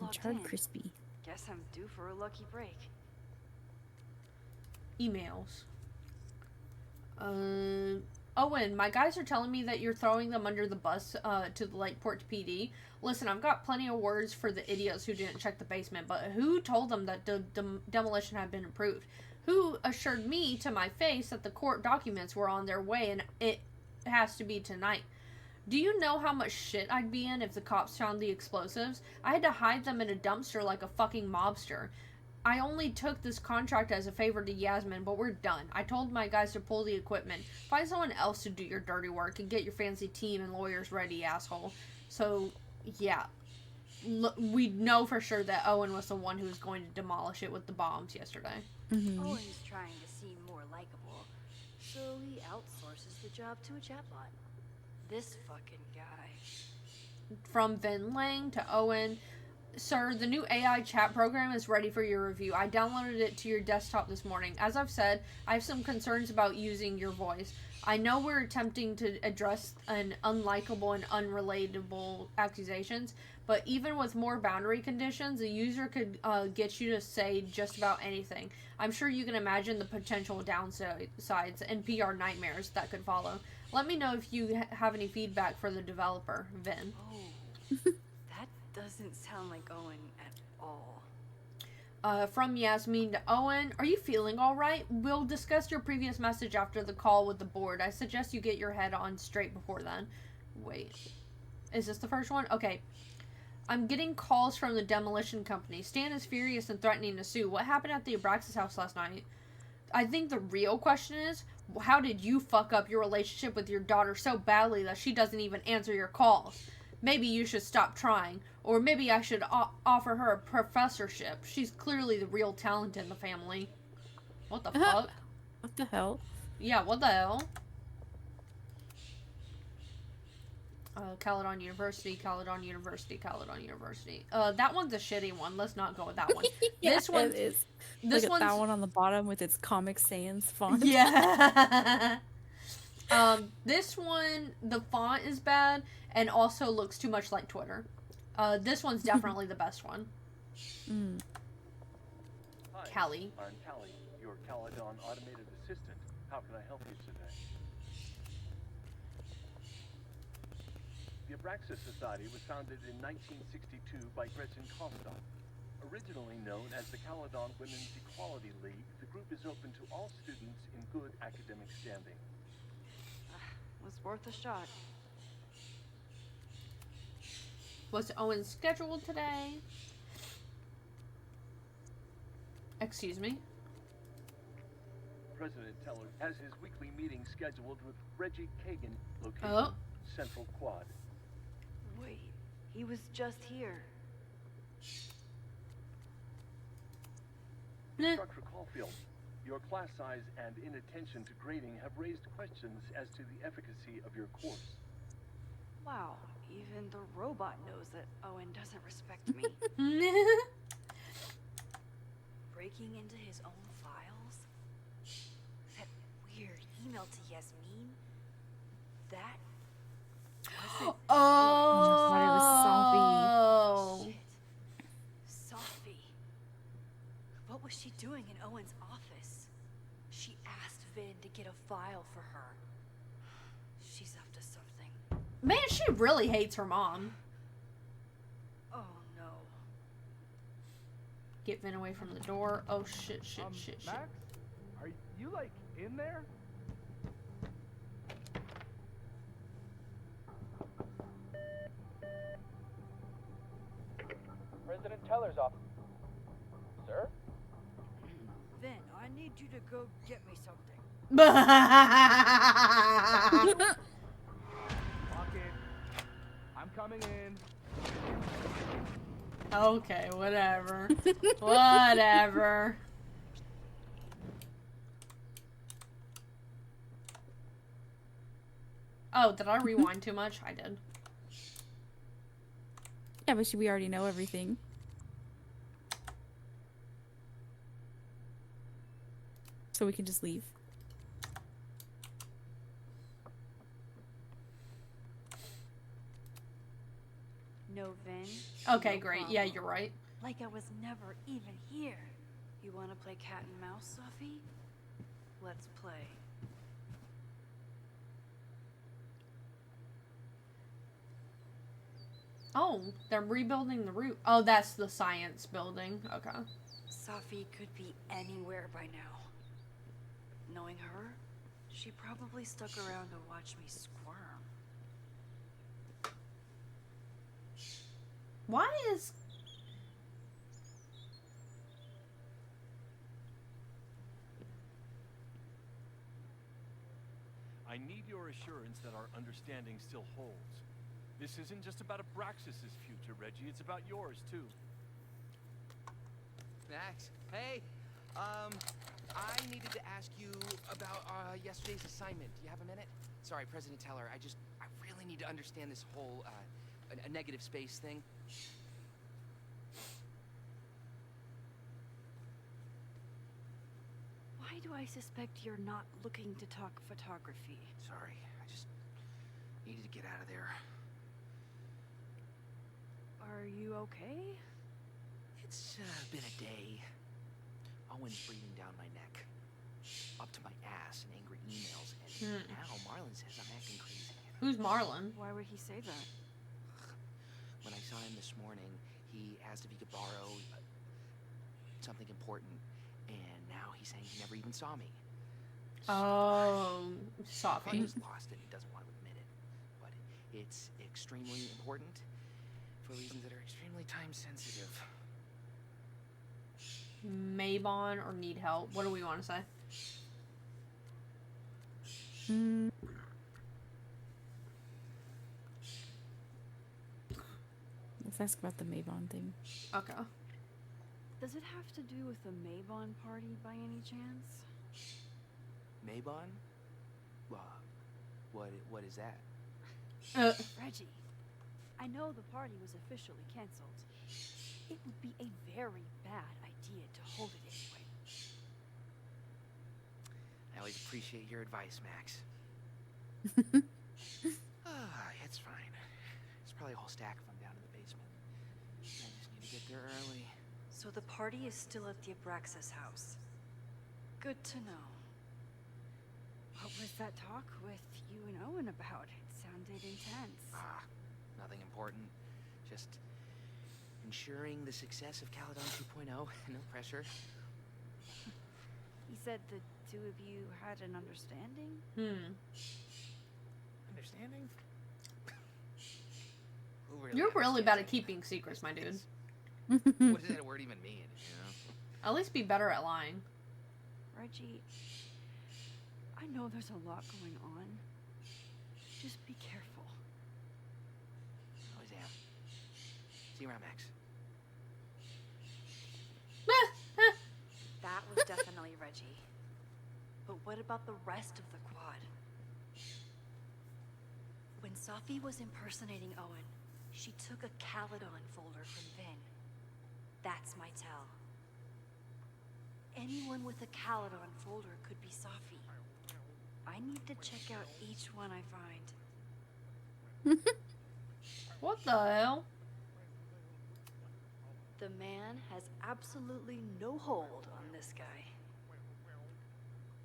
logged Charred in. crispy. Guess I'm due for a lucky break. Emails. Owen, my guys are telling me that you're throwing them under the bus to the Lakeport PD. Listen, I've got plenty of words for the idiots who didn't check the basement, but who told them that the demolition had been approved? Who assured me to my face that the court documents were on their way and it has to be tonight? Do you know how much shit I'd be in if the cops found the explosives? I had to hide them in a dumpster like a fucking mobster. I only took this contract as a favor to Yasmin, but we're done. I told my guys to pull the equipment. Find someone else to do your dirty work and get your fancy team and lawyers ready, asshole. So, yeah. We know for sure that Owen was the one who was going to demolish it with the bombs yesterday. Owen's trying to seem more likable, so he outsources the job to a chatbot. This fucking guy. From Vin Lang to Owen. Sir, the new AI chat program is ready for your review. I downloaded it to your desktop this morning. As I've said, I have some concerns about using your voice. I know we're attempting to address an unlikable and unrelatable accusations, but even with more boundary conditions, a user could get you to say just about anything. I'm sure you can imagine the potential downsides and PR nightmares that could follow. Let me know if you have any feedback for the developer, Vin. Oh, that doesn't sound like Owen at all. From Yasmin to Owen, are you feeling alright? We'll discuss your previous message after the call with the board. I suggest you get your head on straight before then. Wait. Is this the first one? Okay. I'm getting calls from the demolition company. Stan is furious and threatening to sue. What happened at the Abraxas house last night? I think the real question is, how did you fuck up your relationship with your daughter so badly that she doesn't even answer your calls? Maybe you should stop trying. Or maybe I should offer her a professorship. She's clearly the real talent in the family. What the fuck? What the hell? Yeah, what the hell? Caledon University, Caledon University, Caledon University. That one's a shitty one. Let's not go with that one. Yeah, this one is. This Look at one's that one on the bottom with its Comic Sans font. yeah. This one, the font is bad and also looks too much like Twitter. This one's definitely the best one. Hi, Callie. I'm Callie, your Caledon automated assistant. How can I help you today? The Abraxas Society was founded in 1962 by Gretchen Kostock. Originally known as the Caledon Women's Equality League, the group is open to all students in good academic standing. Was worth a shot. Was Owen scheduled today? Excuse me? President Teller has his weekly meeting scheduled with Reggie Kagan, location Central Quad. Wait, he was just here. Instructor Caulfield, your class size and inattention to grading have raised questions as to the efficacy of your course. Wow, even the robot knows that Owen doesn't respect me. Breaking into his own files? That weird email to Yasmin? That wasn't... Oh. But it was Shit. Safi. What was she doing in Owen's office? She asked Vin to get a file for her. She's up to something. Man, she really hates her mom. Oh no. Get Vin away from the door. Oh shit, shit. Max? Are you like in there? President Teller's office. Sir? Vin, I need you to go get me something. Lock it. I'm coming in. Okay, whatever. Whatever. Oh, did I rewind too much? I did. Yeah, but we already know everything. So we can just leave. No, Vin. Okay, No great. Yeah, problem. you're right. Like I was never even here. You want to play cat and mouse, Safi? Let's play. Oh, they're rebuilding the roof. Oh, that's the science building. Okay. Safi could be anywhere by now. Knowing her, she probably stuck around to watch me squirm. Why is... I need your assurance that our understanding still holds. This isn't just about Abraxas's future, Reggie. It's about yours, too. Max, hey, I needed to ask you about yesterday's assignment. Do you have a minute? Sorry, President Teller, I really need to understand this whole, a negative space thing. Why do I suspect you're not looking to talk photography? Sorry, I just needed to get out of there. Are you okay? It's been a day. Owen's breathing down my neck, up to my ass in angry emails, and now Marlon says I'm acting crazy. Who's Marlon? Why would he say that? When I saw him this morning, he asked if he could borrow something important, and now he's saying he never even saw me. Oh, He Safi. is lost and he doesn't want to admit it, but it's extremely important for reasons that are extremely time sensitive. Mabon or need help? What do we want to say? Let's ask about the Mavon thing. Okay. Does it have to do with the Mabon party by any chance? Mabon? What is that? Reggie, I know the party was officially canceled. It would be a very bad idea to hold it anyway. I always appreciate your advice, Max. It's fine. There's probably a whole stack of them down in the basement. I just need to get there early. So the party is still at the Abraxas house. Good to know. What was that talk with you and Owen about? It sounded intense. Nothing important. Just ensuring the success of Caledon 2.0. No pressure. He said the two of you had an understanding? Understanding? Who You're really bad at understands keeping secrets, my dude. anything? What does that word even mean, you know? At least be better at lying. Reggie, I know there's a lot going on. Just be careful. Always am. See you around, Max. That was definitely Reggie. But what about the rest of the quad? When Safi was impersonating Owen, she took a Caledon folder from Vin. That's my tell. Anyone with a Caledon folder could be Safi. I need to check out each one I find. What the hell? The man has absolutely no hold on this guy.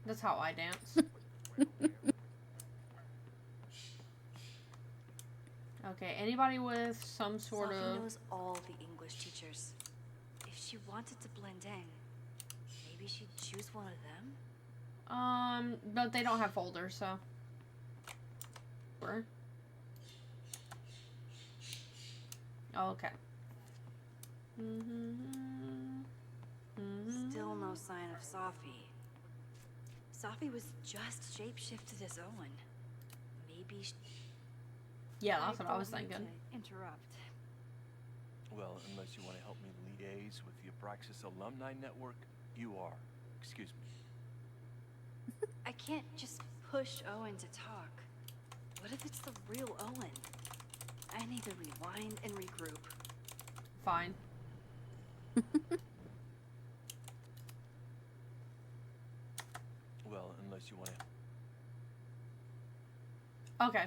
That's how I dance. Okay, anybody with some sort Safi of... knows all the English teachers. If she wanted to blend in, maybe she'd choose one of them? But they don't have folders, so... Where? Okay. Still no sign of Safi. Safi was just shapeshifted as Owen. Maybe Yeah, that's what I don't was mean thinking. to interrupt. Well, unless you want to help me liaise with the Abraxas Alumni Network, you are. Excuse me. I can't just push Owen to talk. What if it's the real Owen? I need to rewind and regroup. Fine. Well, unless you want to... Okay.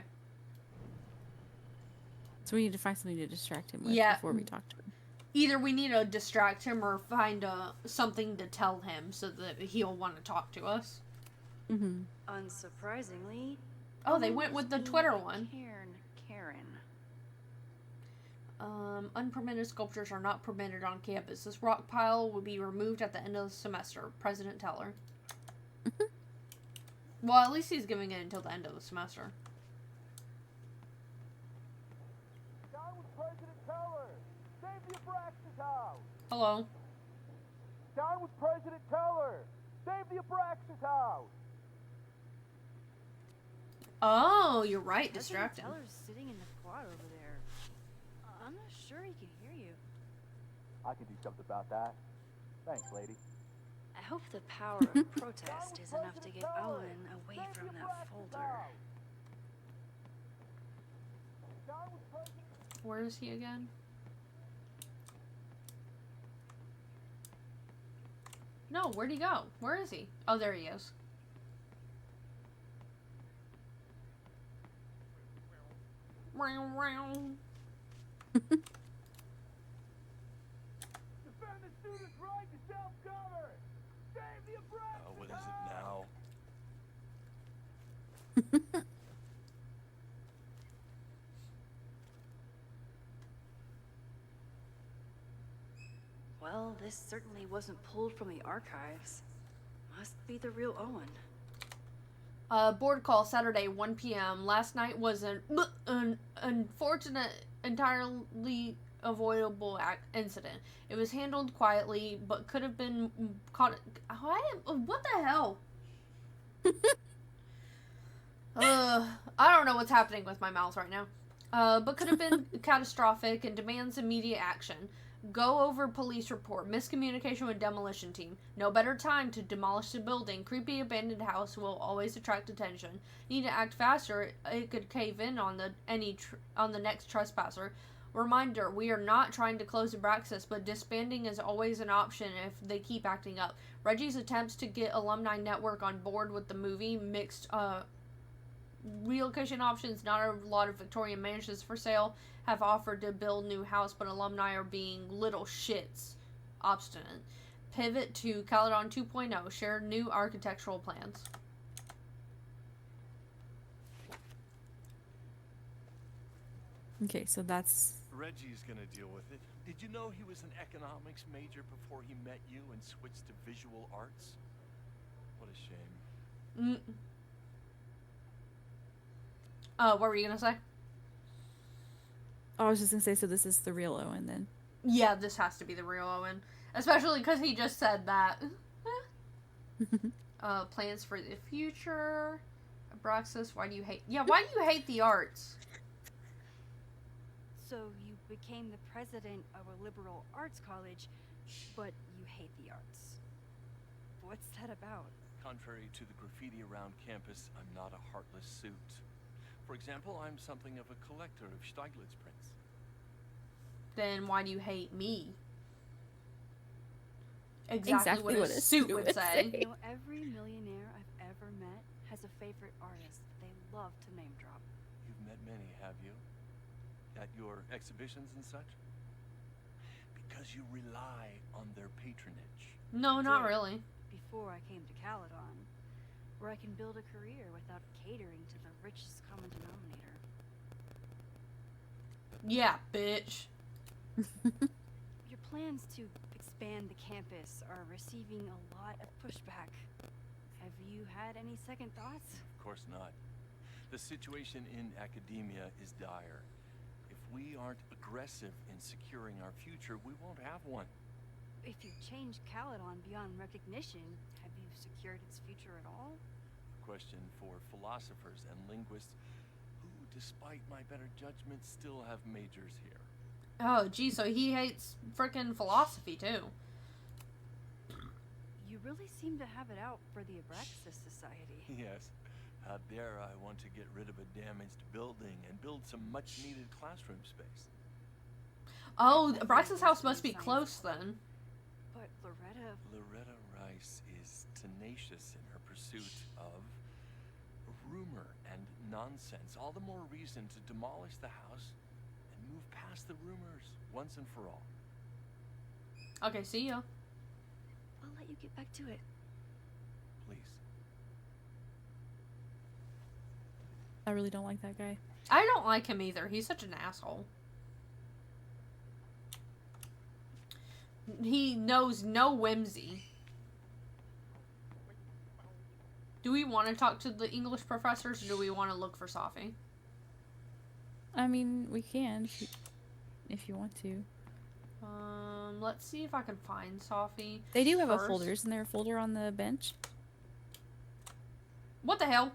So we need to find something to distract him with Yeah. before we talk to him. Either we need to distract him or find something to tell him so that he'll want to talk to us. Mm-hmm. Unsurprisingly. Oh, they Owen went was with the being Twitter a one. Karen. Unpermitted sculptures are not permitted on campus. This rock pile will be removed at the end of the semester. President Teller. Well, at least he's giving it until the end of the semester. Down with President Teller! Save the Abraxas house! Hello. Down with President Teller! Save the Abraxas house! Oh, you're right. Distract him. Teller's sitting in the quad over there. I'm not sure he can hear you. I can do something about that. Thanks, lady. I hope the power of protest is enough to get Owen away from that folder. Where is he again? No, where'd he go? Where is he? Oh, there he is. Defend the students' right to self-govern! Save the Abraxas What is it now? Well, this certainly wasn't pulled from the archives. Must be the real Owen. Board call Saturday, 1 p.m. Last night was an unfortunate, entirely avoidable incident. It was handled quietly, but could have been caught. What the hell? I don't know what's happening with my mouth right now. But could have been catastrophic and demands immediate action. Go over police report. Miscommunication with demolition team. No better time to demolish the building. Creepy abandoned house will always attract attention. Need to act faster. It could cave in on the next trespasser. Reminder: we are not trying to close Abraxas, but disbanding is always an option if they keep acting up. Reggie's attempts to get Alumni Network on board with the movie mixed relocation options. Not a lot of Victorian mansions for sale. Have offered to build new house, but alumni are being little shits. Obstinate. Pivot to Caledon 2.0. Share new architectural plans. Okay, so that's... Reggie's gonna deal with it. Did you know he was an economics major before he met you and switched to visual arts? What a shame. What were you gonna say? I was just gonna say, so this is the real Owen then. Yeah, this has to be the real Owen. Especially because he just said that. Plans for the future. Abraxas, why do you hate... Yeah, why do you hate the arts? So you became the president of a liberal arts college, but you hate the arts. What's that about? Contrary to the graffiti around campus, I'm not a heartless suit. For example, I'm something of a collector of Stieglitz prints. Then why do you hate me? Exactly what a suit would say. You know, every millionaire I've ever met has a favorite artist they love to name drop. You've met many, have you? At your exhibitions and such? Because you rely on their patronage. No, not really. Before I came to Caledon, where I can build a career without catering to the richest common denominator. Yeah, bitch. Your plans to expand the campus are receiving a lot of pushback. Have you had any second thoughts? Of course not. The situation in academia is dire. If we aren't aggressive in securing our future, we won't have one. If you change Caledon beyond recognition, have you secured its future at all? A question for philosophers and linguists who, despite my better judgment, still have majors here. Oh, gee, so he hates frickin' philosophy, too. You really seem to have it out for the Abraxas Society. Yes. How dare I want to get rid of a damaged building and build some much-needed classroom space. Oh, Abraxas house must be close, then. But Loretta Rice is tenacious in her pursuit of rumor and nonsense. All the more reason to demolish the house and past the rumors once and for all. Okay, see ya. I'll let you get back to it. Please. I really don't like that guy. I don't like him either. He's such an asshole. He knows no whimsy. Do we want to talk to the English professors, or do we want to look for Safi? I mean, we can if you want to. Let's see if I can find Safi. They do have a first. folder. Isn't there a folder on the bench? What the hell?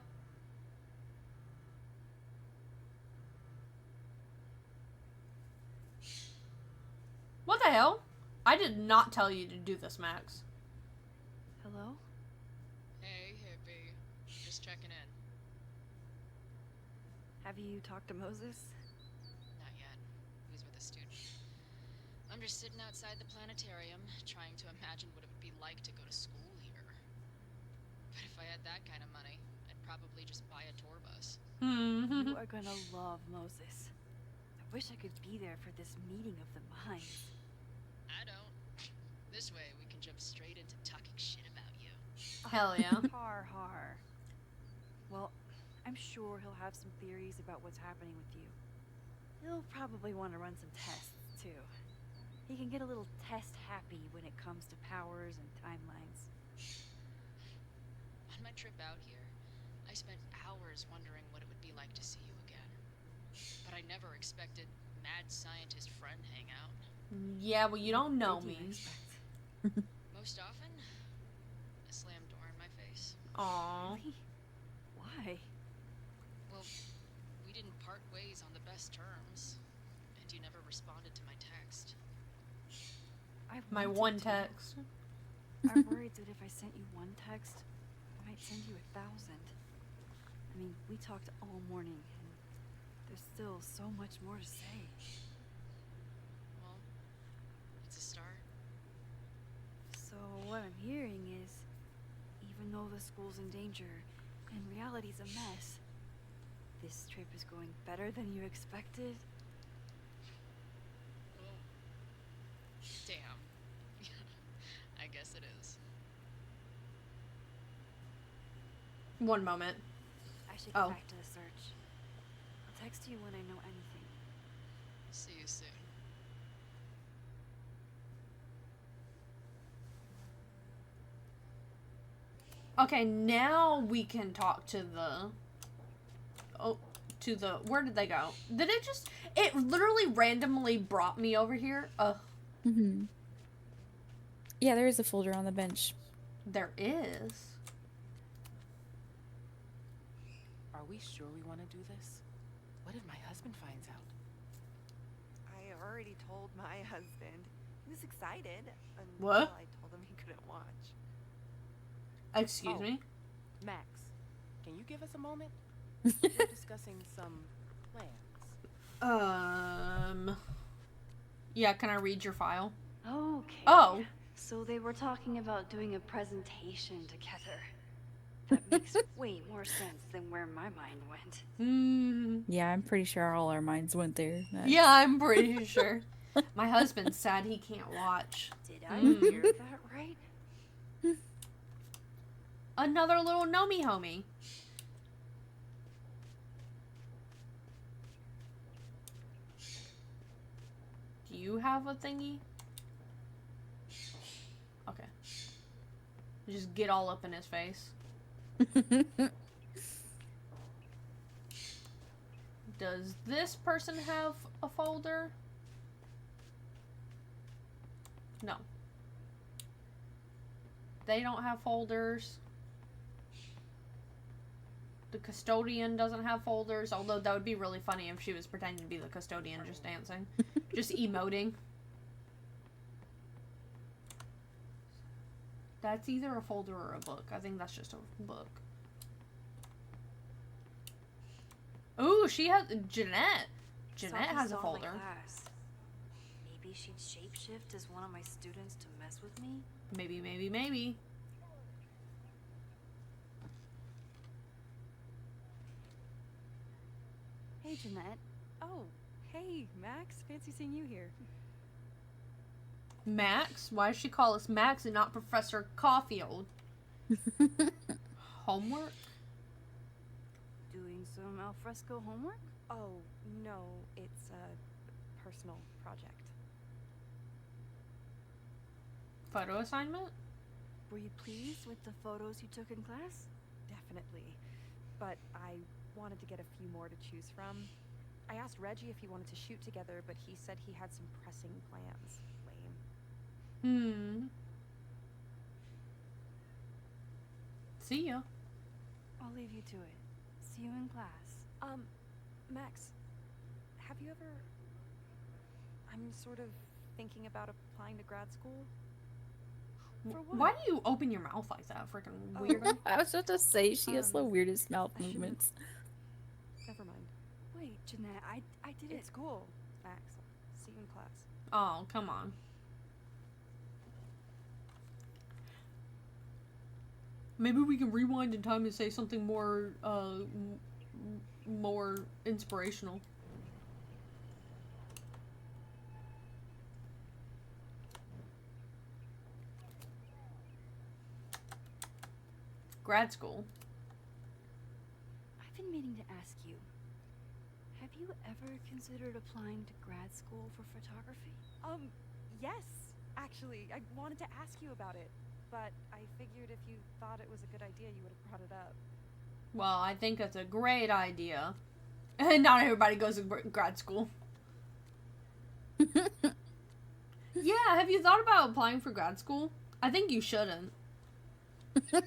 What the hell? I did not tell you to do this, Max. Hello? Hey, hippie. Just checking in. Have you talked to Moses? Not yet. He was with a student. I'm just sitting outside the planetarium, trying to imagine what it would be like to go to school here. But if I had that kind of money, I'd probably just buy a tour bus. You are gonna love Moses. I wish I could be there for this meeting of the minds. I don't. This way, we can jump straight into talking shit about you. Hell yeah. Har har. Well, I'm sure he'll have some theories about what's happening with you. He'll probably want to run some tests, too. He can get a little test happy when it comes to powers and timelines. On my trip out here, I spent hours wondering what it would be like to see you again. But I never expected mad scientist friend hangout. Yeah, well, you don't know What did you me. expect? Most often, a slam door in my face. Aww. Really? Why? Well, we didn't part ways on the best terms, and you never responded to my text. I My wanted one to. text. I'm worried that if I sent you one text, I might send you 1,000. I mean, we talked all morning, and there's still so much more to say. Well, it's a start. So what I'm hearing is, even though the school's in danger and reality's a mess, this trip is going better than you expected. Well, damn. I guess it is. One moment. I should Oh. get back to the search. I'll text you when I know anything. See you soon. Okay, now we can talk to the... Oh, to the... Where did they go? Did it just... It literally randomly brought me over here. Mm-hmm. Yeah, there is a folder on the bench. There is. Are we sure we want to do this? What if my husband finds out? I already told my husband. He was excited until What? I told him he couldn't watch. Excuse Oh. me? Max, can you give us a moment? We're discussing some plans. Yeah, can I read your file? Okay. Oh. So they were talking about doing a presentation together. That makes way more sense than where my mind went. Yeah, I'm pretty sure all our minds went there. Yeah, I'm pretty sure. My husband's sad he can't watch. Did I Mm. hear that right? Another little Nomi homie. Do you have a thingy? Okay. Just get all up in his face. Does this person have a folder? No. They don't have folders. The custodian doesn't have folders, although that would be really funny if she was pretending to be the custodian just dancing. Just emoting. That's either a folder or a book. I think that's just a book. Ooh, she has... Jeanette. Jeanette Safi has a saw my folder. class. Maybe she'd shapeshift as one of my students to mess with me? Maybe, maybe, maybe. Hey, Jeanette. Oh, hey. Hey, Max. Fancy seeing you here. Max? Why does she call us Max and not Professor Caulfield? Homework? Doing some alfresco homework? Oh, no, it's a personal project. Photo assignment? Were you pleased with the photos you took in class? Definitely. But I wanted to get a few more to choose from. I asked Reggie if he wanted to shoot together, but he said he had some pressing plans. Lame. See ya. I'll leave you to it. See you in class. Max, have you ever... I'm sort of thinking about applying to grad school. For what? Why do you open your mouth like that, freaking Oh. weirdo? I was about to say she has the weirdest mouth I shouldn't- movements. Never mind. Wait, Jeanette, I did it. It's cool, Max. See you in class. Oh, come on. Maybe we can rewind in time and say something more, more inspirational. Grad school. I've been meaning to ask you. Have you ever considered applying to grad school for photography? Yes. Actually, I wanted to ask you about it. But I figured if you thought it was a good idea, you would have brought it up. Well, I think it's a great idea. And not everybody goes to grad school. Yeah, have you thought about applying for grad school? I think you shouldn't. I'm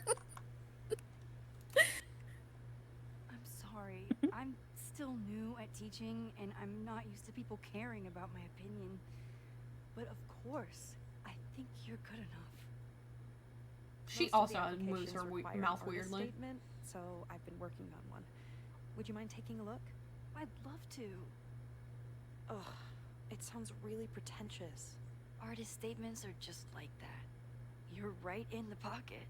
sorry. I'm still new at teaching, and I'm not used to people caring about my opinion. But of course, I think you're good enough. She Most of also the moves her applications require an mouth artist weirdly. Statement, so I've been working on one. Would you mind taking a look? I'd love to. Ugh, it sounds really pretentious. Artist statements are just like that. You're right in the pocket.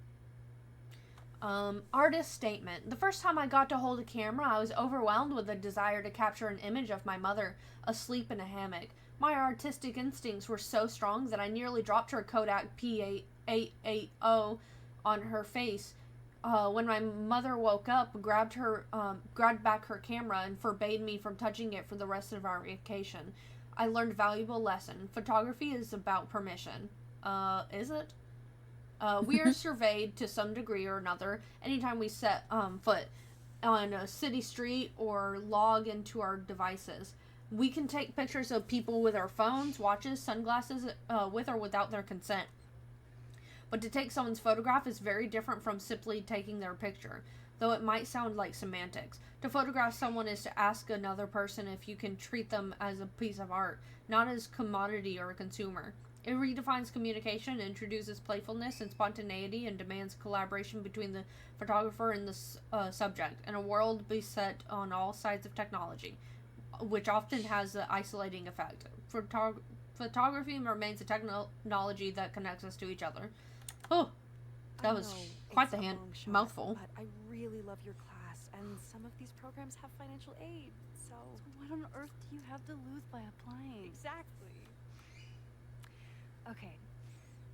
Artist statement. The first time I got to hold a camera, I was overwhelmed with a desire to capture an image of my mother asleep in a hammock. My artistic instincts were so strong that I nearly dropped her Kodak P880 on her face. When my mother woke up, grabbed back her camera and forbade me from touching it for the rest of our vacation. I learned a valuable lesson. Photography is about permission. Is it? We are surveyed to some degree or another anytime we set foot on a city street or log into our devices. We can take pictures of people with our phones, watches, sunglasses, with or without their consent. But to take someone's photograph is very different from simply taking their picture, though it might sound like semantics. To photograph someone is to ask another person if you can treat them as a piece of art, not as commodity or a consumer. It redefines communication, introduces playfulness and spontaneity, and demands collaboration between the photographer and the subject, in a world beset on all sides of technology, which often has an isolating effect. Photography remains a technology that connects us to each other. Oh, that was quite the mouthful. But I really love your class, and some of these programs have financial aid, so... What on earth do you have to lose by applying? Exactly. Okay,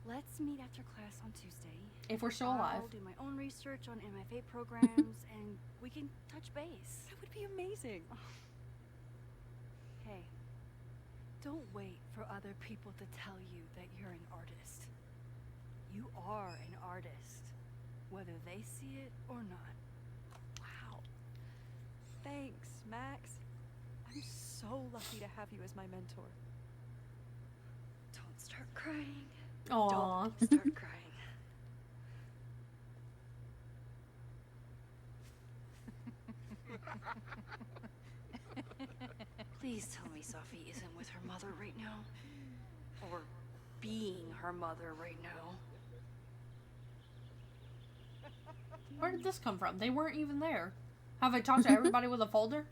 let's meet after class on Tuesday. If we're still alive. I'll do my own research on MFA programs, and we can touch base. That would be amazing. Hey, don't wait for other people to tell you that you're an artist. You are an artist, whether they see it or not. Wow. Thanks, Max. I'm so lucky to have you as my mentor. Don't start crying. Aww. Don't start crying. Please tell me Safi isn't with her mother right now. Or being her mother right now. Where did this come from? They weren't even there. Have I talked to everybody with a folder?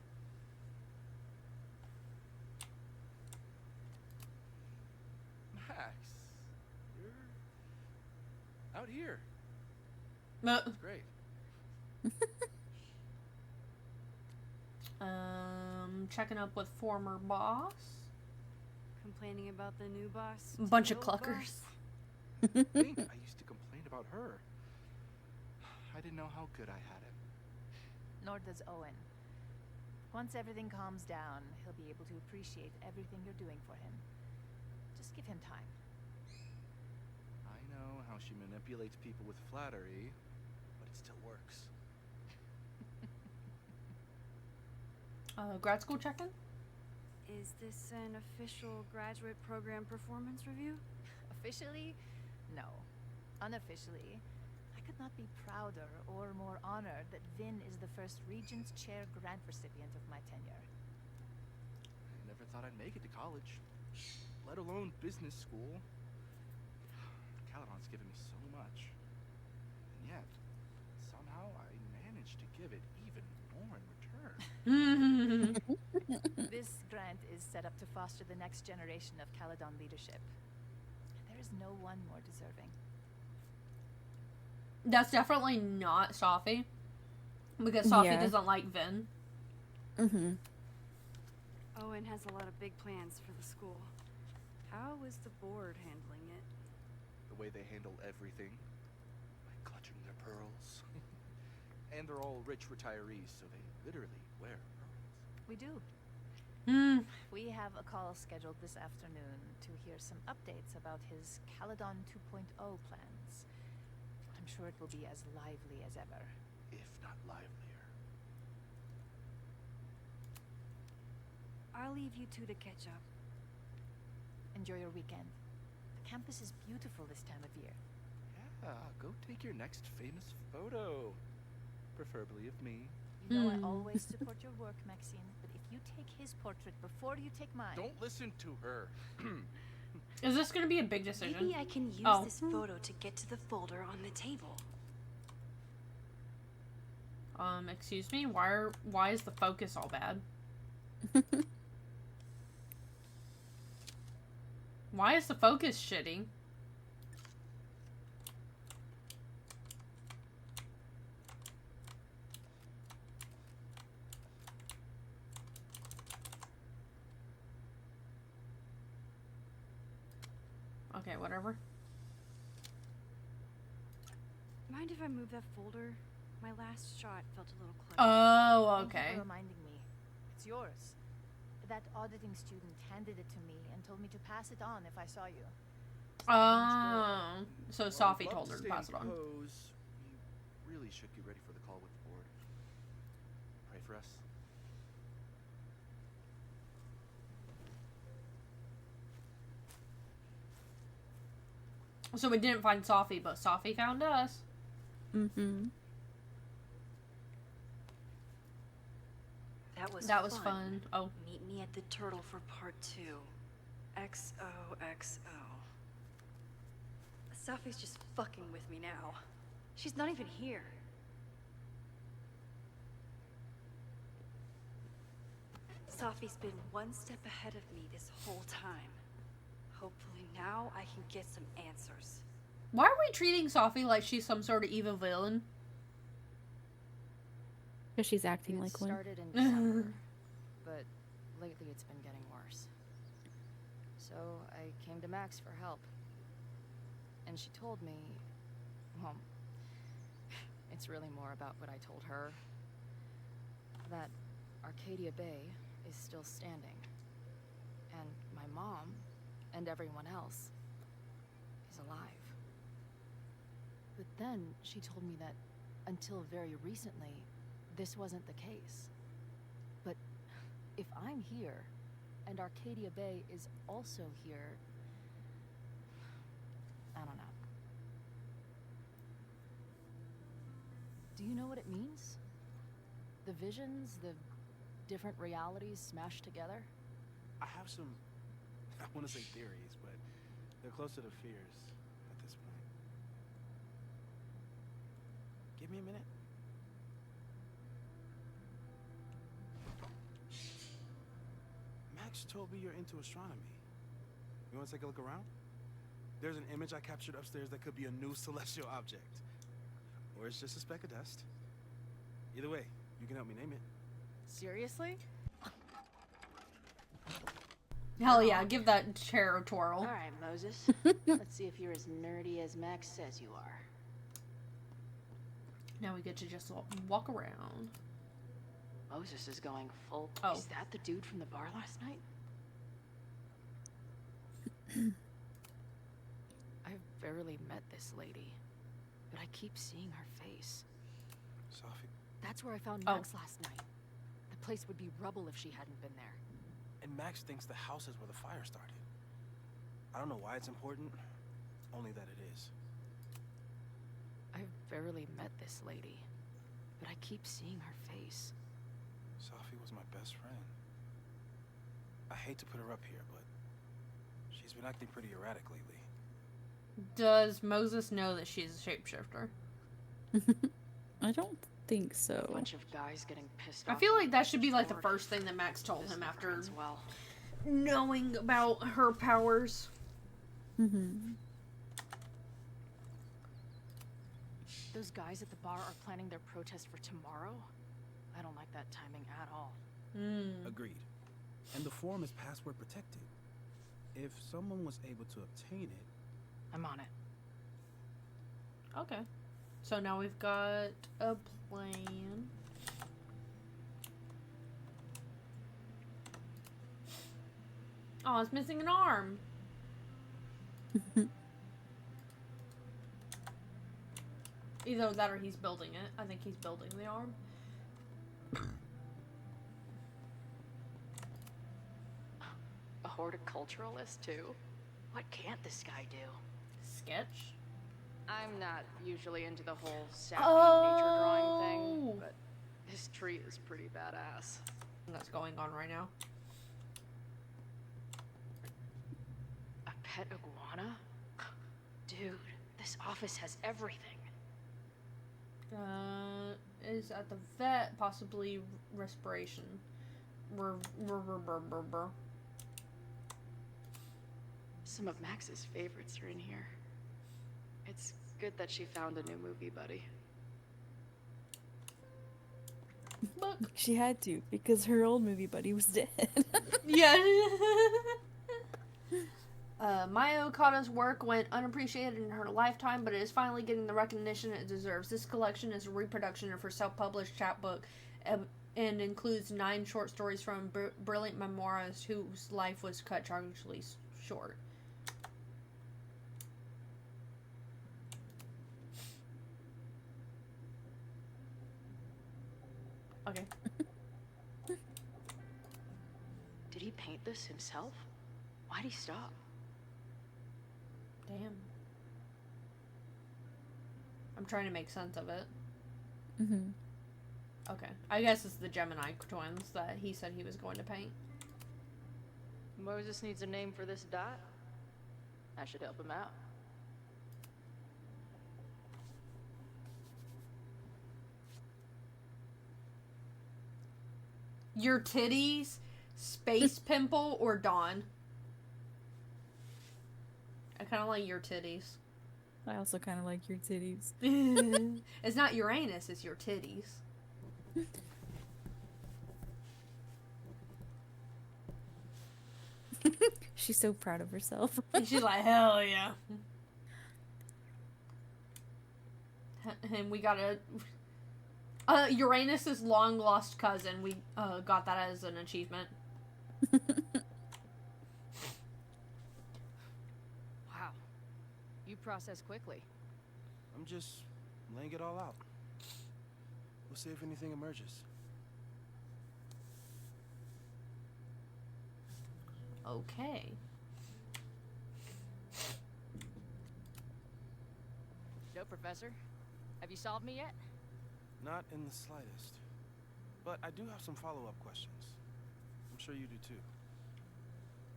Max, you're out here. No. That's great. checking up with former boss. Complaining about the new boss? Bunch of Old cluckers. boss? Think I used to complain about her. I didn't know how good I had it. Nor does Owen. Once everything calms down, he'll be able to appreciate everything you're doing for him. Just give him time. I know how she manipulates people with flattery, but it still works. Grad school check-in? Is this an official graduate program performance review? Officially? No. Unofficially, I could not be prouder or more honored that Vin is the first Regents Chair grant recipient of my tenure. I never thought I'd make it to college, let alone business school. Caledon's given me so much, and yet, somehow I managed to give it even more in return. This grant is set up to foster the next generation of Caledon leadership. There is no one more deserving. That's definitely not Safi. Because Safi Yeah. doesn't like Vin. Mm-hmm. Owen has a lot of big plans for the school. How is the board handling it? The way they handle everything, by clutching their pearls. And they're all rich retirees, so they literally wear pearls. We do. We have a call scheduled this afternoon to hear some updates about his Caledon 2.0 plans. I'm sure it will be as lively as ever. If not livelier. I'll leave you two to catch up. Enjoy your weekend. The campus is beautiful this time of year. Yeah, go take your next famous photo. Preferably of me. You know I always support your work, Maxine, but if you take his portrait before you take mine... Don't listen to her. Is this gonna be a big decision? Maybe I can use Oh. this photo to get to the folder on the table. Excuse me? Why is the focus all bad? Why is the focus shitty? Okay, whatever. Mind if I move that folder? My last shot felt a little cluttered. Oh, Thank you okay. for reminding me. It's yours. That auditing student handed it to me and told me to pass it on if I saw you. Oh, so Well, Safi we'd love told to her to stay pass it on. pose. We really should get ready for the call with the board. Pray for us. So we didn't find Safi, but Safi found us. Mm-hmm. That was fun. Oh, Meet me at the turtle for part 2. XOXO. Safi's just fucking with me now. She's not even here. Safi's been one step ahead of me this whole time. Hopefully now I can get some answers. why are we treating Safi like she's some sort of evil villain? Because she's acting It like one. started in December, but lately it's been getting worse. So I came to Max for help. And she told me, well, it's really more about what I told her, that Arcadia Bay is still standing. And my mom, and everyone else, is alive. But then she told me that until very recently, this wasn't the case. But if I'm here, and Arcadia Bay is also here, I don't know. Do you know what it means? The visions, the different realities smashed together? I have some, I want to say theories, but they're closer to fears at this point. Give me a minute. Max told me you're into astronomy. You want to take a look around? There's an image I captured upstairs that could be a new celestial object. Or it's just a speck of dust. Either way, you can help me name it. Seriously? Hell yeah, give that chair a twirl. All right, Moses. Let's see if you're as nerdy as Max says you are. Now we get to just walk around. Moses is going full. Oh. Is that the dude from the bar last night? I've barely met this lady, but I keep seeing her face. Safi. That's where I found Oh. Max last night. The place would be rubble if she hadn't been there. And Max thinks the house is where the fire started. I don't know why it's important, only that it is. I've barely met this lady, but I keep seeing her face. Safi was my best friend. I hate to put her up here, but she's been acting pretty erratic lately. Does Moses know that she's a shapeshifter? I don't think A so. bunch of guys getting pissed I off. feel on like that should be like the Ford. first thing that Max told This him never after ends well. knowing about her powers. Mm-hmm. Those guys at the bar are planning their protest for tomorrow? I don't like that timing at all. Agreed. And the form is password protected. If someone was able to obtain it... I'm on it. Okay. So now we've got a plan. Oh, it's missing an arm. Either that or he's building it. I think he's building the arm. A horticulturalist too? What can't this guy do? Sketch? I'm not usually into the whole sappy nature drawing thing, but this tree is pretty badass. That's going on right now. A pet iguana? Dude, this office has everything. Is at the vet, possibly respiration. Some of Max's favorites are in here. It's good that she found a new movie buddy. Look. She had to, because her old movie buddy was dead. Yeah. Maya Okada's work went unappreciated in her lifetime, but it is finally getting the recognition it deserves. This collection is a reproduction of her self-published chapbook and includes 9 short stories from brilliant memoirists whose life was cut tragically short. Okay. Did he paint this himself? Why'd he stop? Damn. I'm trying to make sense of it. Mm-hmm. Okay. I guess it's the Gemini twins that he said he was going to paint. Moses needs a name for this dot. I should help him out. Your titties, Space Pimple, or Dawn? I kind of like your titties. I also kind of like your titties. It's not Uranus, it's your titties. She's so proud of herself. And she's like, hell yeah. And we got a Uranus's long lost cousin. We got that as an achievement. Wow. You process quickly. I'm just laying it all out. We'll see if anything emerges. Okay. No, Professor. Have you solved me yet? Not in the slightest. But I do have some follow-up questions. I'm sure you do too.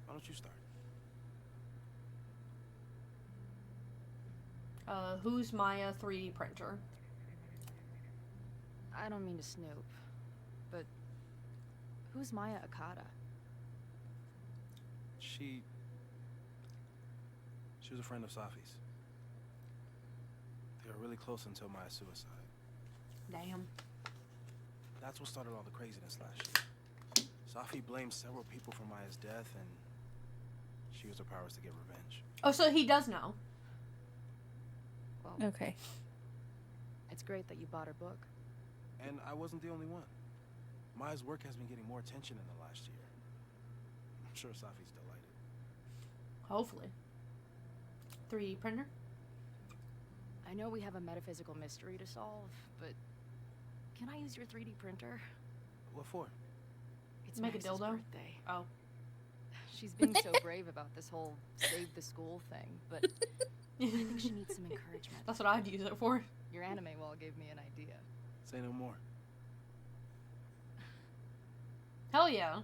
Why don't you start? Who's Maya 3D printer? I don't mean to snoop, but who's Maya Okada? She was a friend of Safi's. They were really close until Maya's suicide. Damn. That's what started all the craziness last year. Safi blamed several people for Maya's death, and She used her powers to get revenge. Oh, so he does know. Well, Okay. it's great that you bought her book. And I wasn't the only one. Maya's work has been getting more attention in the last year. I'm sure Safi's delighted. Hopefully. 3D printer? I know we have a metaphysical mystery to solve, but can I use your 3D printer? What for? It's Make a Max's dildo? birthday. Oh. She's being so brave about this whole save the school thing, but I think she needs some encouragement. That's what I'd use it for. Your anime wall gave me an idea. Say no more. Hell yeah.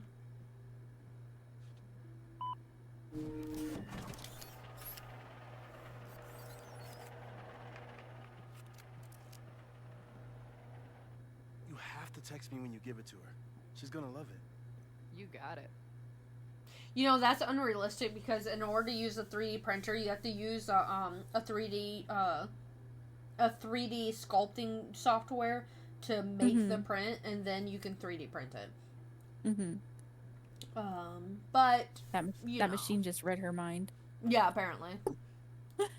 You have to text me when you give it to her. She's gonna love it. You got it. You know, that's unrealistic because in order to use a 3D printer, you have to use a 3D sculpting software to make the print, and then you can 3D print it. Mm-hmm. But That you know. machine just read her mind. Yeah, apparently. Give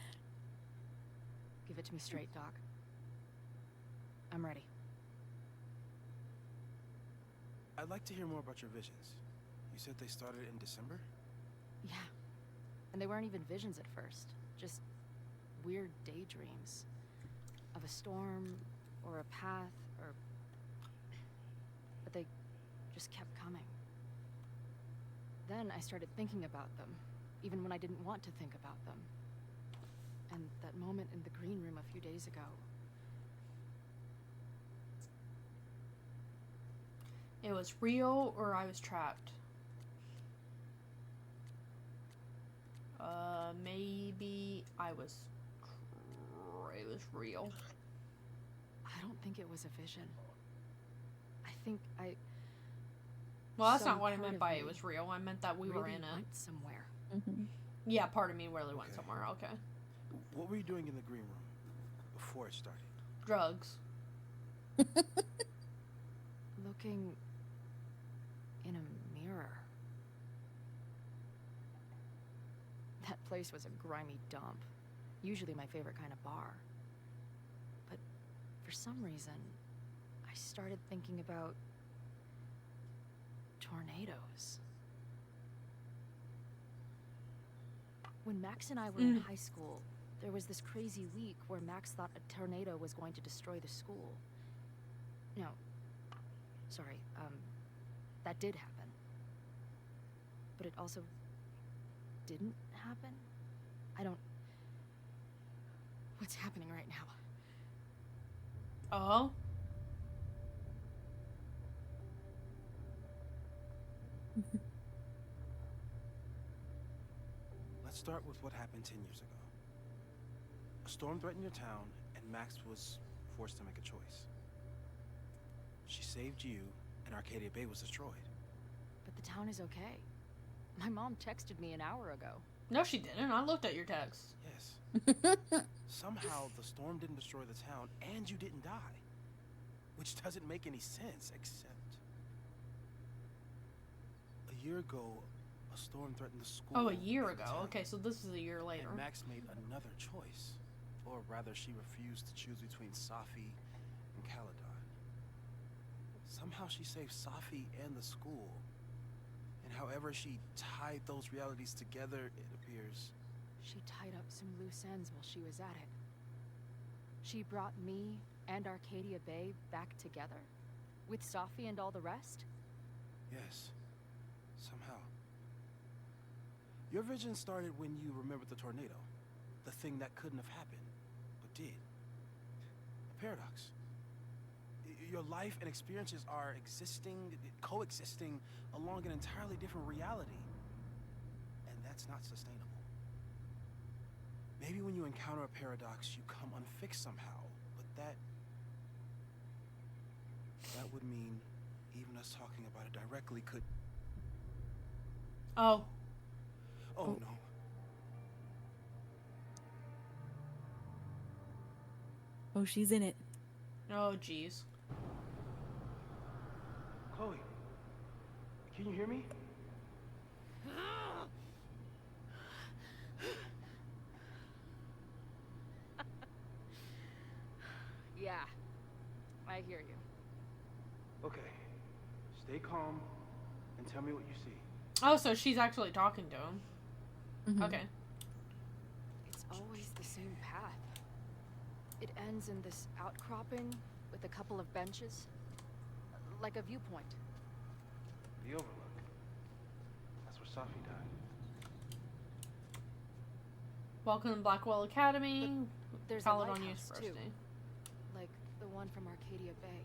it to me straight, Doc. I'm ready. I'd like to hear more about your visions. You said they started in December? Yeah. And they weren't even visions at first. Just weird daydreams. Of a storm, or a path, or... But they just kept coming. Then I started thinking about them, even when I didn't want to think about them. And that moment in the green room a few days ago. It was real, or I was trapped. Maybe I was... It was real. I don't think it was a vision. I think I... Well, that's some not what I part meant of by me it was real. I meant that we were really in it. went somewhere. Mm-hmm. Yeah, part of me really went Okay. somewhere. Okay. What were you doing in the green room before it started? Drugs. Looking in a mirror. That place was a grimy dump. Usually my favorite kind of bar. But for some reason, I started thinking about tornadoes. When Max and I were in high school, there was this crazy week where Max thought a tornado was going to destroy the school. No, sorry, that did happen. But it also didn't happen? I don't... What's happening right now? Oh? Let's start with what happened 10 years ago. A storm threatened your town, and Max was forced to make a choice. She saved you, and Arcadia Bay was destroyed. But the town is okay. My mom texted me an hour ago. No, she didn't. I looked at your text. Yes. Somehow, the storm didn't destroy the town, and you didn't die. Which doesn't make any sense, except... A year ago, a storm threatened the school. Oh, a year and ago. town. Okay, so this is a year later. And Max made another choice. Or rather, she refused to choose between Safi and Caledon. Somehow she saved Safi and the school. And however she tied those realities together, it appears... She tied up some loose ends while she was at it. She brought me and Arcadia Bay back together? With Safi and all the rest? Yes. Somehow. Your vision started when you remembered the tornado. The thing that couldn't have happened, but did. A paradox. Your life and experiences are coexisting along an entirely different reality. And that's not sustainable. Maybe when you encounter a paradox, you come unfixed somehow, but that would mean even us talking about it directly could... Oh. Oh, no. Oh, she's in it. Oh, jeez. Chloe, can you hear me? I hear you. Okay. Stay calm and tell me what you see. Oh, so she's actually talking to him. Mhm. Okay. It's always the same path. It ends in this outcropping with a couple of benches. Like a viewpoint. The Overlook. That's where Safi died. Welcome to Blackwell Academy. There's a Caledon lighthouse, too. University. Like the one from Arcadia Bay.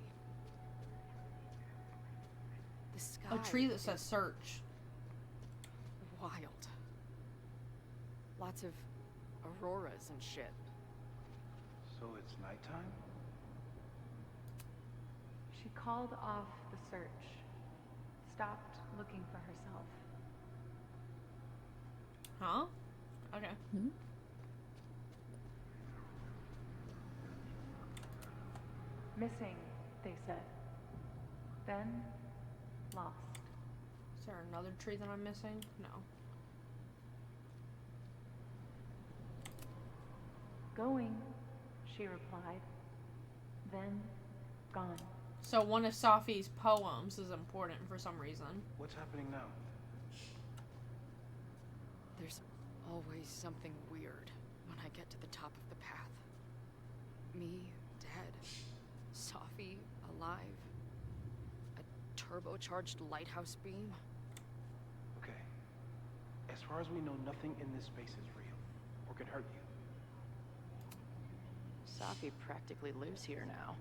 The sky A tree that says is search. wild. Lots of auroras and shit. So it's nighttime? She called off the search, stopped looking for herself. Huh? Okay. Hmm? Missing, they said. Then, lost. Is there another tree that I'm missing? No. Going, she replied. Then, gone. So one of Safi's poems is important for some reason. What's happening now? There's always something weird when I get to the top of the path. Me, dead. Safi, alive. A turbocharged lighthouse beam. Okay. As far as we know, nothing in this space is real or could hurt you. Safi practically lives here now.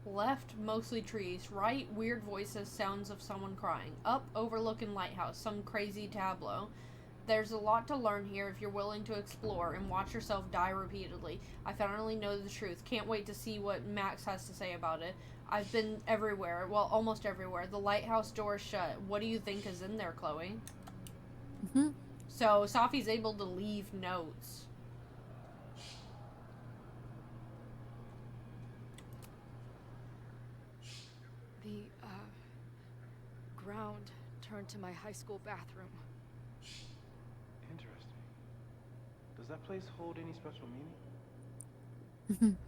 Left, mostly trees. Right, weird voices, sounds of someone crying. Up, overlooking lighthouse, some crazy tableau. There's a lot to learn here if you're willing to explore and watch yourself die repeatedly. I finally know the truth. Can't wait to see what Max has to say about it. I've been everywhere. Well, almost everywhere. The lighthouse door is shut. What do you think is in there, Chloe? Hmm. So, Safi's able to leave notes. The, ground turned to my high school bathroom. Interesting. Does that place hold any special meaning?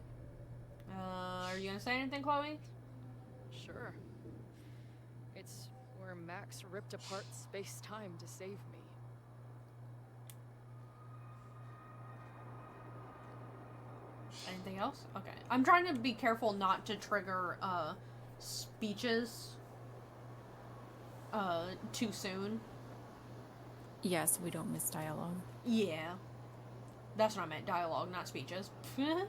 Are you gonna say anything, Chloe? Sure. It's where Max ripped apart space-time to save me. Anything else? Okay. I'm trying to be careful not to trigger, speeches, too soon. Yes, we don't miss dialogue. Yeah. That's what I meant. Dialogue, not speeches. Okay,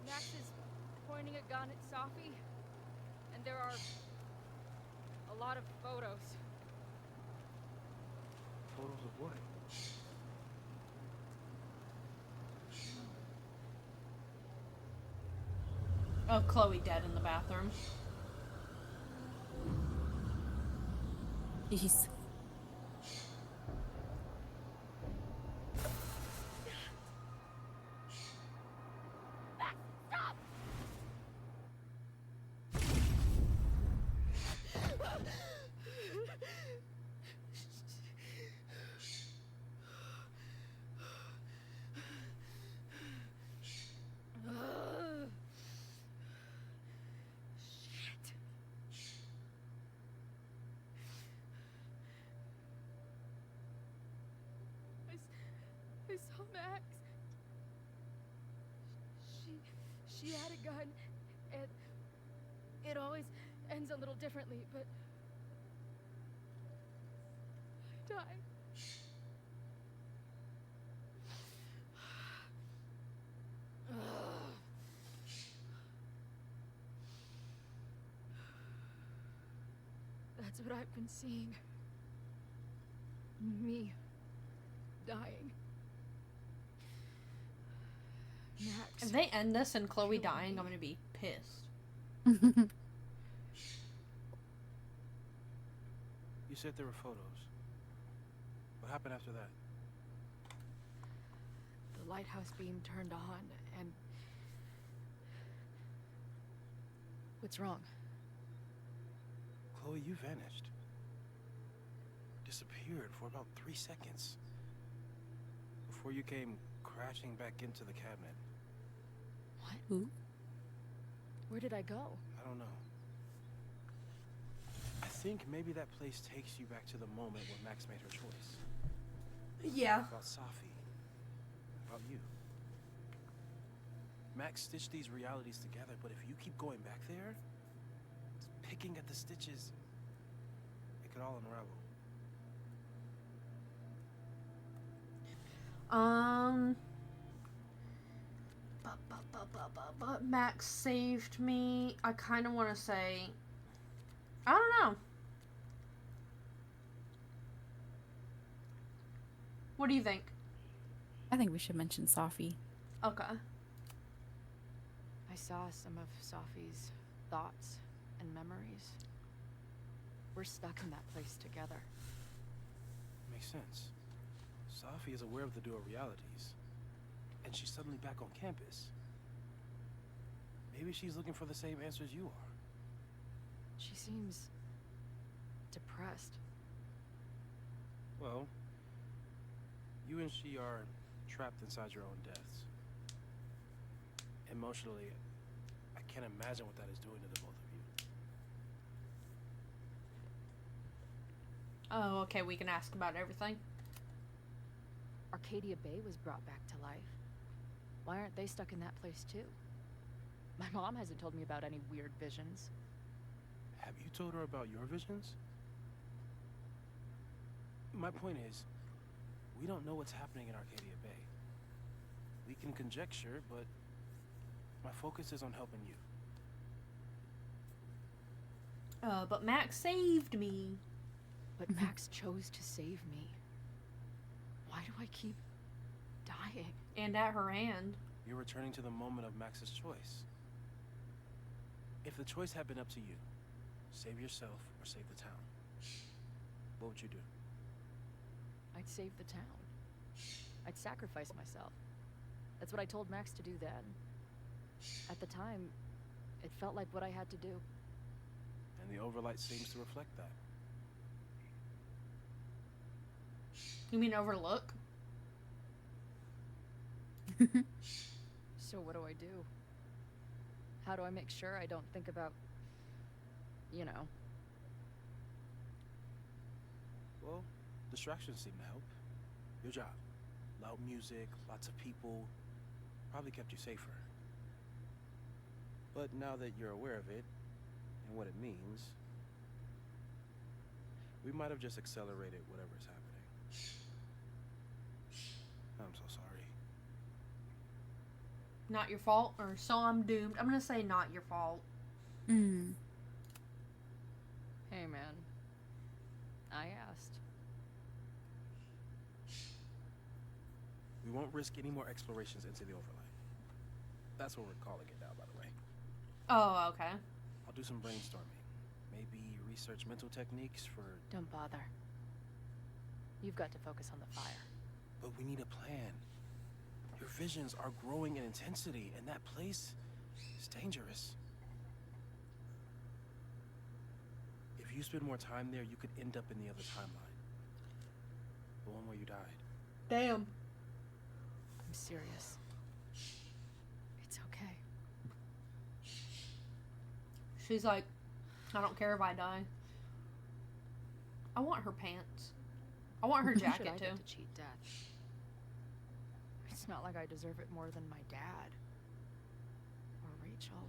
Max is pointing a gun at Safi, and there are a lot of photos. Photos of what? Of Chloe dead in the bathroom. Jeez. Shit. I saw Max. She had a gun, and it always ends a little differently, but I died. That's what I've been seeing. Me dying. Max. If they end this and Chloe dying, I'm gonna be pissed. You said there were photos. What happened after that? lighthouse beam turned on, and... What's wrong? Chloe, you vanished. Disappeared for about 3 seconds. Before you came crashing back into the cabinet. What? Who? Where did I go? I don't know. I think maybe that place takes you back to the moment when Max made her choice. Yeah. About Safi. About you. Max stitched these realities together, but if you keep going back there, picking at the stitches, it could all unravel. But Max saved me. I kind of want to say, I don't know. What do you think? I think we should mention Safi. Okay. I saw some of Safi's thoughts and memories. We're stuck in that place together. Makes sense. Safi is aware of the dual realities, and she's suddenly back on campus. Maybe she's looking for the same answers you are. She seems depressed. Well, you and she are trapped inside your own deaths. Emotionally, I can't imagine what that is doing to the both of you. Oh, okay, we can ask about everything. Arcadia Bay was brought back to life. Why aren't they stuck in that place too? My mom hasn't told me about any weird visions. Have you told her about your visions? My point is, we don't know what's happening in Arcadia Bay. We can conjecture, but my focus is on helping you. But Max saved me. But Max chose to save me. Why do I keep dying? And at her hand. You're returning to the moment of Max's choice. If the choice had been up to you, save yourself or save the town, what would you do? I'd save the town. I'd sacrifice myself. That's what I told Max to do then. At the time, it felt like what I had to do. And the overlight seems to reflect that. You mean overlook? So what do I do? How do I make sure I don't think about, you know? Well, distractions seem to help. Your job. Loud music, lots of people, probably kept you safer. But now that you're aware of it, and what it means, we might have just accelerated whatever's happening. I'm so sorry. Not your fault, or so I'm doomed. I'm gonna say not your fault. Hey man, I asked. We won't risk any more explorations into the overlight. That's what we're calling it now, by the way. Oh, okay. I'll do some brainstorming. Maybe research mental techniques for... Don't bother. You've got to focus on the fire. But we need a plan. Your visions are growing in intensity, and that place is dangerous. If you spend more time there, you could end up in the other timeline. The one where you died. Damn. I'm serious. It's okay. She's like, I don't care if I die. I want her pants. I want her Should jacket I too. get to cheat death? It's not like I deserve it more than my dad. Or Rachel.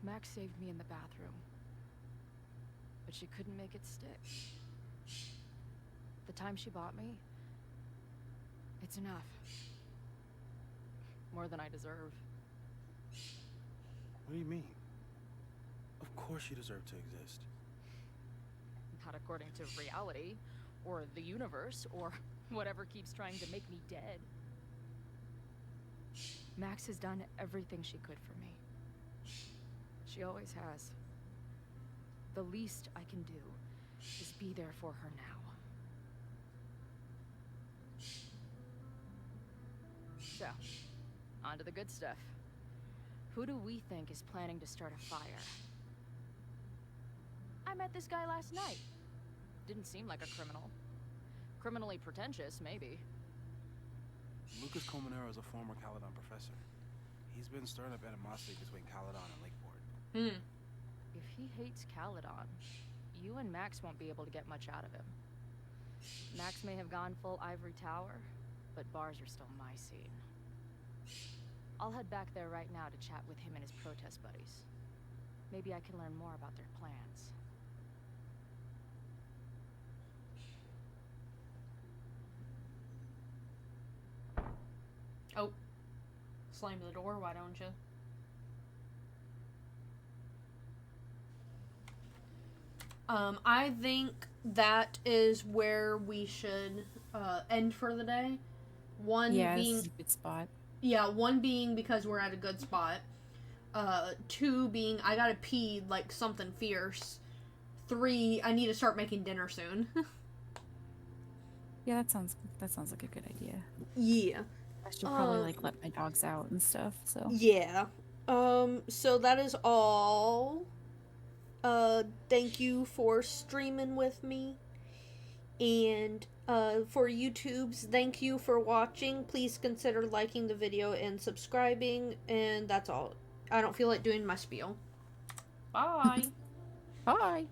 Max saved me in the bathroom. But she couldn't make it stick. The time she bought me, it's enough. More than I deserve. What do you mean? Of course you deserve to exist. Not according to reality, or the universe, or whatever keeps trying to make me dead. Max has done everything she could for me. She always has. The least I can do is be there for her now. So, on to the good stuff. Who do we think is planning to start a fire? I met this guy last night. Didn't seem like a criminal. Criminally pretentious, maybe. Lucas Colmenero is a former Caledon professor. He's been stirring up animosity between Caledon and Lakeport. If he hates Caledon, you and Max won't be able to get much out of him. Max may have gone full ivory tower, but bars are still my scene. I'll head back there right now to chat with him and his protest buddies. Maybe I can learn more about their plans. Oh. Slam the door, why don't you? I think that is where we should end for the day. One Yeah, being this is a good spot. Yeah, one being because we're at a good spot. Two being I gotta pee like something fierce. Three, I need to start making dinner soon. Yeah, that sounds like a good idea. Yeah. I should probably like let my dogs out and stuff. So Yeah. So that is all. Thank you for streaming with me. And for YouTubes, thank you for watching. Please consider liking the video and subscribing. And that's all. I don't feel like doing my spiel. Bye. bye.